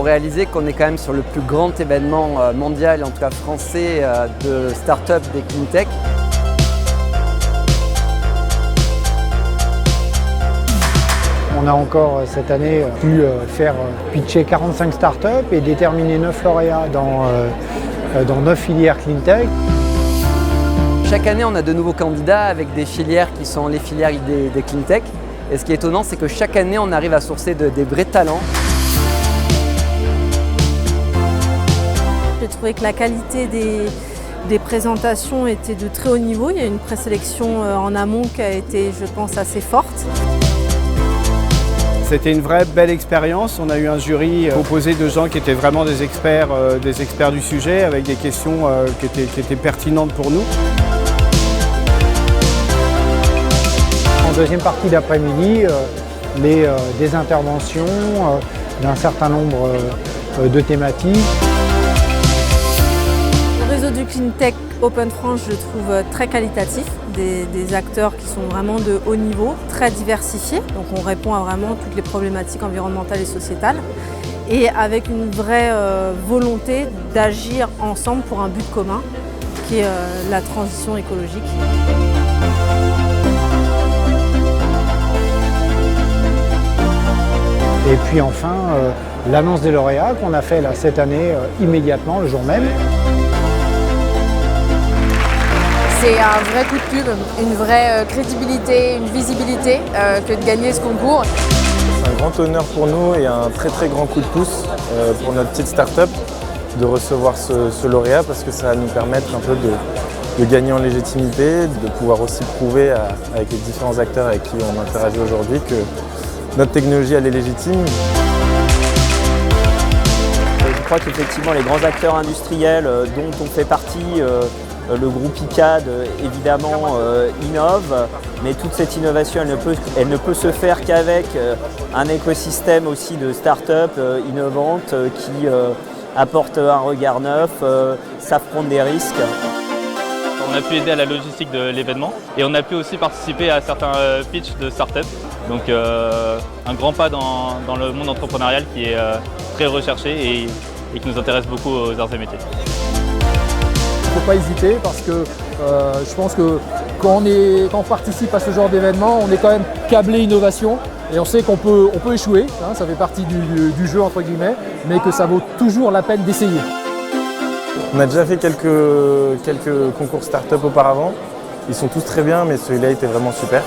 réaliser qu'on est quand même sur le plus grand événement mondial, en tout cas français, de start-up des cleantech. On a encore cette année pu faire pitcher 45 startups et déterminer 9 lauréats dans 9 filières cleantech. Chaque année, on a de nouveaux candidats avec des filières qui sont les filières des cleantech. Et ce qui est étonnant, c'est que chaque année, on arrive à sourcer des vrais talents. J'ai trouvé que la qualité des présentations était de très haut niveau. Il y a une présélection en amont qui a été, je pense, assez forte. C'était une vraie belle expérience. On a eu un jury composé de gens qui étaient vraiment des experts du sujet, avec des questions qui étaient pertinentes pour nous. En deuxième partie d'après-midi, des interventions d'un certain nombre de thématiques. Le réseau du Cleantech Open France, je le trouve très qualitatif, des acteurs qui sont vraiment de haut niveau, très diversifiés, donc on répond à vraiment toutes les problématiques environnementales et sociétales, et avec une vraie volonté d'agir ensemble pour un but commun, qui est la transition écologique. Et puis enfin, l'annonce des lauréats qu'on a fait là, cette année immédiatement, le jour même. C'est un vrai coup de pub, une vraie crédibilité, une visibilité que de gagner ce concours. C'est un grand honneur pour nous et un très très grand coup de pouce pour notre petite start-up de recevoir ce lauréat parce que ça va nous permettre un peu de gagner en légitimité, de pouvoir aussi prouver avec les différents acteurs avec qui on interagit aujourd'hui que notre technologie elle est légitime. Je crois qu'effectivement les grands acteurs industriels dont on fait partie, le groupe ICAD évidemment innove, mais toute cette innovation elle ne peut se faire qu'avec un écosystème aussi de start-up innovantes qui apportent un regard neuf, savent prendre des risques. On a pu aider à la logistique de l'événement et on a pu aussi participer à certains pitchs de start-up. Donc un grand pas dans le monde entrepreneurial qui est très recherché et qui nous intéresse beaucoup aux arts et métiers. Il ne faut pas hésiter parce que je pense que quand on participe à ce genre d'événement, on est quand même câblé innovation et on sait qu'on peut échouer, hein, ça fait partie du jeu entre guillemets, mais que ça vaut toujours la peine d'essayer. On a déjà fait quelques concours start-up auparavant, ils sont tous très bien mais celui-là était vraiment super.